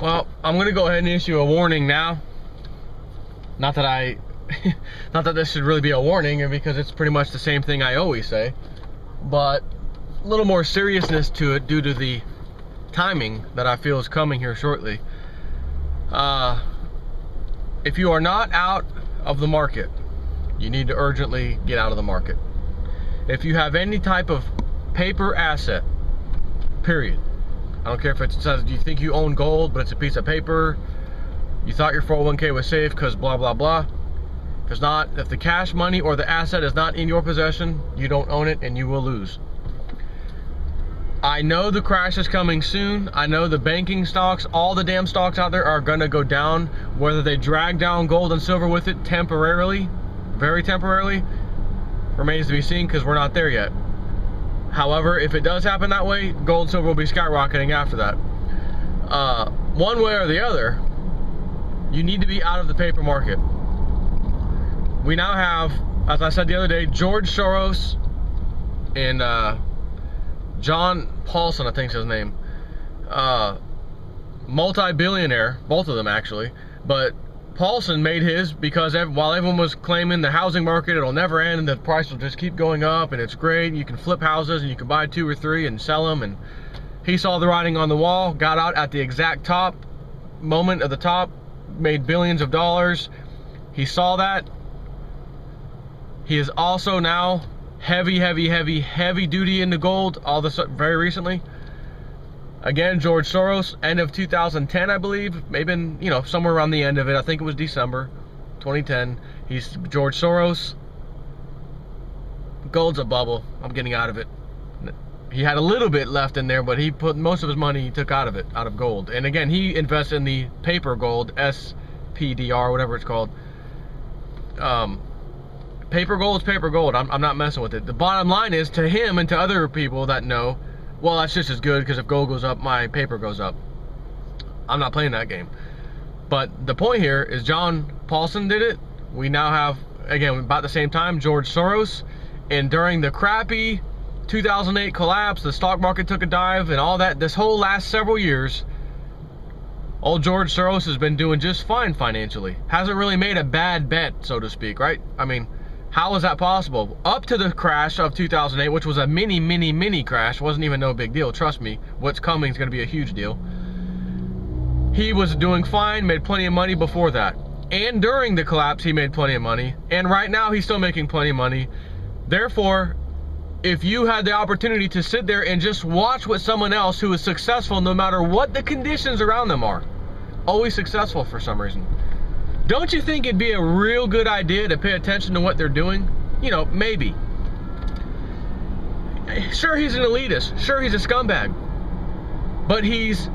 Well, I'm gonna go ahead and issue a warning now. Not that this should really be a warning, because it's pretty much the same thing I always say, but a little more seriousness to it due to the timing that I feel is coming here shortly. If you are not out of the market, you need to urgently get out of the market. If you have any type of paper asset, period. I don't care if it says you think you own gold, but it's a piece of paper. You thought your 401k was safe because blah, blah, blah. If it's not, if the cash money or the asset is not in your possession, you don't own it and you will lose. I know the crash is coming soon. I know the banking stocks, all the damn stocks out there are gonna go down. Whether they drag down gold and silver with it temporarily, very temporarily, remains to be seen, because we're not there yet. However, if it does happen that way, gold and silver will be skyrocketing after that. One way or the other, you need to be out of the paper market. We now have, as I said the other day, George Soros and John Paulson, I think is his name, multi-billionaire, both of them actually, but Paulson made his because while everyone was claiming the housing market, it'll never end and the price will just keep going up and it's great, you can flip houses and you can buy 2 or 3 and sell them, and he saw the writing on the wall, got out at the exact top moment of the top, made billions of dollars. He saw that. He is also now heavy duty into gold, all this very recently. Again, George Soros, end of 2010, I believe, maybe in, somewhere around the end of it. I think it was December 2010. He's George Soros. Gold's a bubble. I'm getting out of it. He had a little bit left in there, but he put most of his money he took out of it, out of gold. And again, he invested in the paper gold, SPDR, whatever it's called. Paper gold is paper gold. I'm not messing with it. The bottom line is, to him and to other people that know, well, that's just as good, because if gold goes up, my paper goes up. I'm not playing that game. But the point here is John Paulson did it. We now have, again, about the same time, George Soros. And during the crappy 2008 collapse, the stock market took a dive and all that, this whole last several years, old George Soros has been doing just fine financially. Hasn't really made a bad bet, so to speak, right? I mean, how is that possible? Up to the crash of 2008, which was a mini crash, wasn't even no big deal. Trust me, what's coming is going to be a huge deal. He was doing fine, made plenty of money before that. And during the collapse, he made plenty of money. And right now, he's still making plenty of money. Therefore, if you had the opportunity to sit there and just watch what someone else who is successful, no matter what the conditions around them are, always successful for some reason, don't you think it'd be a real good idea to pay attention to what they're doing? Maybe. Sure, he's an elitist. Sure, he's a scumbag. But he's,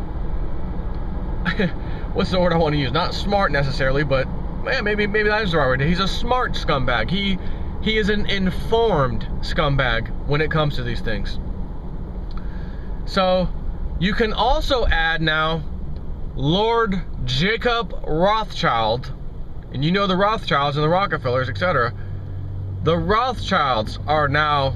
what's the word I want to use? Not smart necessarily, but maybe that is the right word. He's a smart scumbag. He is an informed scumbag when it comes to these things. So, you can also add now Lord Jacob Rothschild, and you know the Rothschilds and the Rockefellers, etc. The Rothschilds are now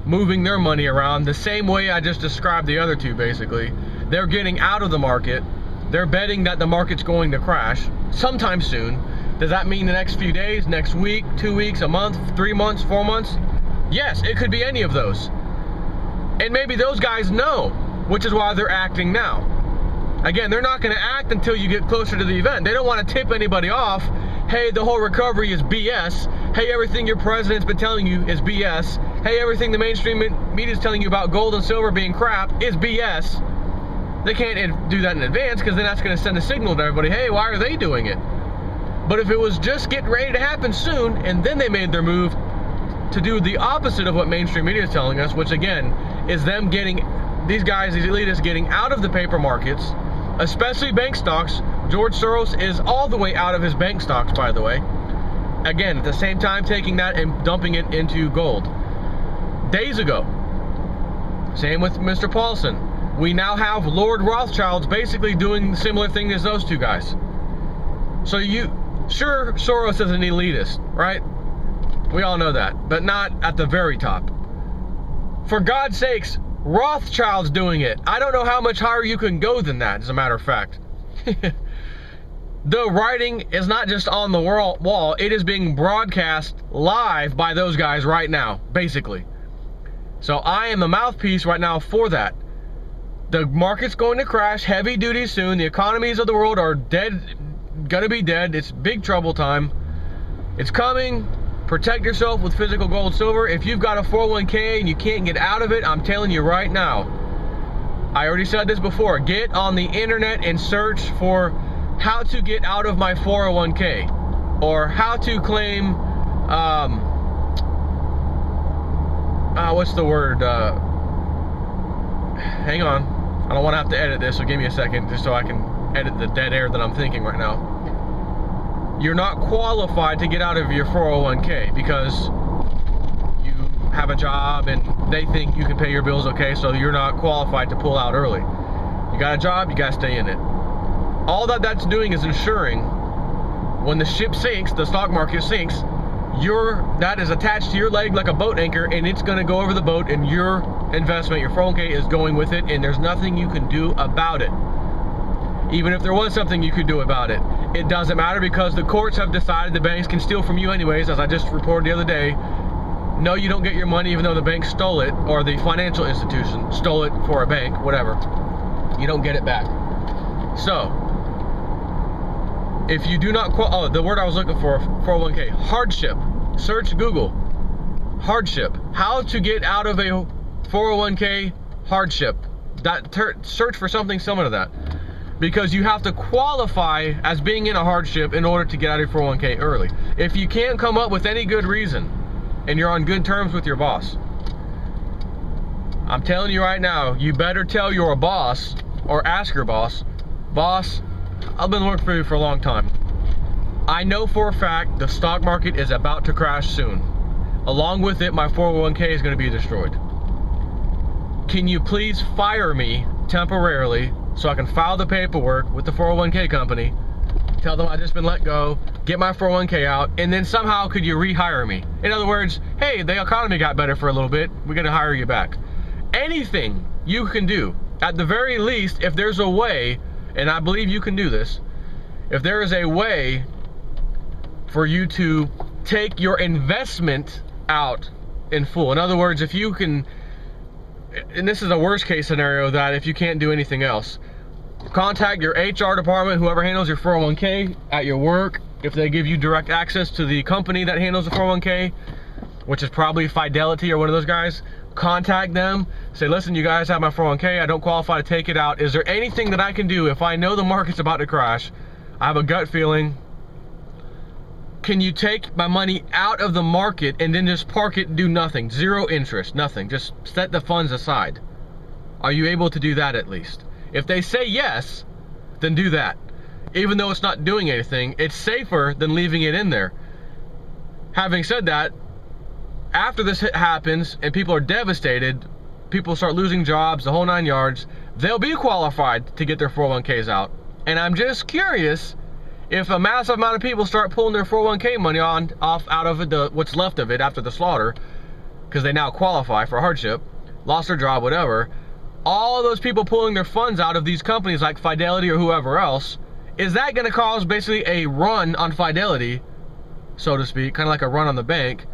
moving their money around the same way I just described the other two, basically. They're getting out of the market. They're betting that the market's going to crash sometime soon. Does that mean the next few days, next week, 2 weeks, a month, 3 months, 4 months? Yes, it could be any of those. And maybe those guys know, which is why they're acting now. Again, they're not going to act until you get closer to the event. They don't want to tip anybody off. Hey, the whole recovery is BS. Hey, everything your president's been telling you is BS. Hey, everything the mainstream media is telling you about gold and silver being crap is BS. They can't do that in advance, because then that's going to send a signal to everybody, hey, why are they doing it? But if it was just getting ready to happen soon, and then they made their move to do the opposite of what mainstream media is telling us, which again is them getting, these guys, these elitists, getting out of the paper markets, especially bank stocks. George Soros is all the way out of his bank stocks, by the way. Again, at the same time, taking that and dumping it into gold. Days ago, same with Mr. Paulson. We now have Lord Rothschilds basically doing the similar thing as those two guys. So sure, Soros is an elitist, right? We all know that, but not at the very top. For God's sakes, Rothschild's doing it. I don't know how much higher you can go than that, as a matter of fact. The writing is not just on the wall, it is being broadcast live by those guys right now, basically. So I am the mouthpiece right now for that. The market's going to crash heavy duty soon. The economies of the world are dead, gonna be dead. It's big trouble time. It's coming. Protect yourself with physical gold, silver. If you've got a 401k and you can't get out of it, I'm telling you right now, I already said this before, get on the internet and search for how to get out of my 401k, or how to claim, what's the word, hang on, I don't want to have to edit this, so give me a second, just so I can edit the dead air that I'm thinking right now. You're not qualified to get out of your 401k because you have a job and they think you can pay your bills okay, so you're not qualified to pull out early. You got a job, you got to stay in it. All that's doing is ensuring when the ship sinks, the stock market sinks, that is attached to your leg like a boat anchor, and it's going to go over the boat, and your investment, your 401k, is going with it, and there's nothing you can do about it. Even if there was something you could do about it, it doesn't matter, because the courts have decided the banks can steal from you anyways, as I just reported the other day. No, you don't get your money even though the bank stole it, or the financial institution stole it for a bank, whatever. You don't get it back. So, if you do not the word I was looking for 401k, hardship. Search Google, hardship. How to get out of a 401k hardship. Search for something similar to that. Because you have to qualify as being in a hardship in order to get out of your 401k early. If you can't come up with any good reason, and you're on good terms with your boss, I'm telling you right now, you better tell your boss, or ask your boss, boss, I've been working for you for a long time. I know for a fact the stock market is about to crash soon. Along with it, my 401k is going to be destroyed. Can you please fire me temporarily so I can file the paperwork with the 401k company, tell them I've just been let go, get my 401k out, and then somehow could you rehire me? In other words, hey, the economy got better for a little bit, we're going to hire you back. Anything you can do, at the very least, if there's a way, and I believe you can do this, if there is a way for you to take your investment out in full. In other words, if you can, and this is a worst case scenario, that if you can't do anything else, contact your HR department, whoever handles your 401k at your work. If they give you direct access to the company that handles the 401k, which is probably Fidelity or one of those guys, contact them, say, listen, you guys have my 401k, I don't qualify to take it out. Is there anything that I can do if I know the market's about to crash? I have a gut feeling. Can you take my money out of the market and then just park it and do nothing? Zero interest, nothing. Just set the funds aside. Are you able to do that at least? If they say yes, then do that. Even though it's not doing anything, it's safer than leaving it in there. Having said that, after this happens and people are devastated, people start losing jobs, the whole 9 yards, they'll be qualified to get their 401ks out. And I'm just curious if a massive amount of people start pulling their 401k money off out of it, what's left of it after the slaughter, because they now qualify for hardship, lost their job, whatever. All of those people pulling their funds out of these companies like Fidelity or whoever else, is that going to cause basically a run on Fidelity, so to speak, kind of like a run on the bank?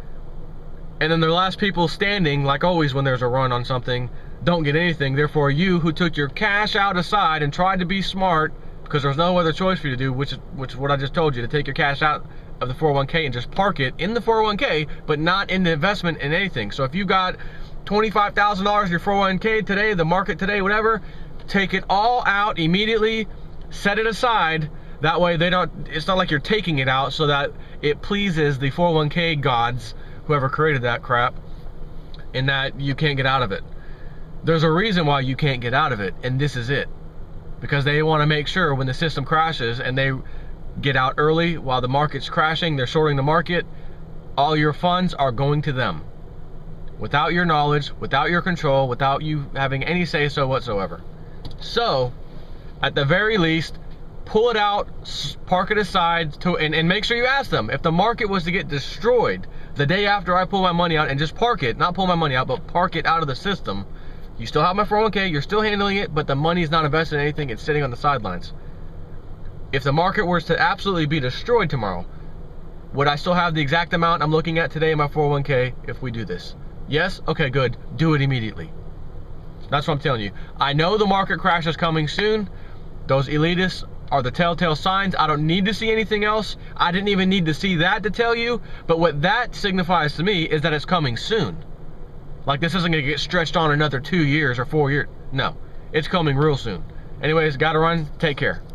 And then the last people standing, like always when there's a run on something, don't get anything. Therefore, you who took your cash out aside and tried to be smart, because there's no other choice for you to do, which is what I just told you, to take your cash out of the 401k and just park it in the 401k, but not in the investment in anything. So if you got $25,000 your 401k today, the market today, whatever, take it all out immediately, set it aside. That way it's not like you're taking it out so that it pleases the 401k gods, whoever created that crap, and that you can't get out of it. There's a reason why you can't get out of it, and this is it. Because they want to make sure when the system crashes and they get out early while the market's crashing, they're shorting the market, all your funds are going to them. Without your knowledge, without your control, without you having any say-so whatsoever. So, at the very least, pull it out, park it aside, and make sure you ask them. If the market was to get destroyed the day after I pull my money out, and just park it, not pull my money out, but park it out of the system, you still have my 401k, you're still handling it, but the money's not invested in anything, it's sitting on the sidelines. If the market was to absolutely be destroyed tomorrow, would I still have the exact amount I'm looking at today in my 401k if we do this? Yes? Okay, good. Do it immediately. That's what I'm telling you. I know the market crash is coming soon. Those elitists are the telltale signs. I don't need to see anything else. I didn't even need to see that to tell you. But what that signifies to me is that it's coming soon. Like, this isn't going to get stretched on another 2 years or 4 years. No, it's coming real soon. Anyways, gotta run. Take care.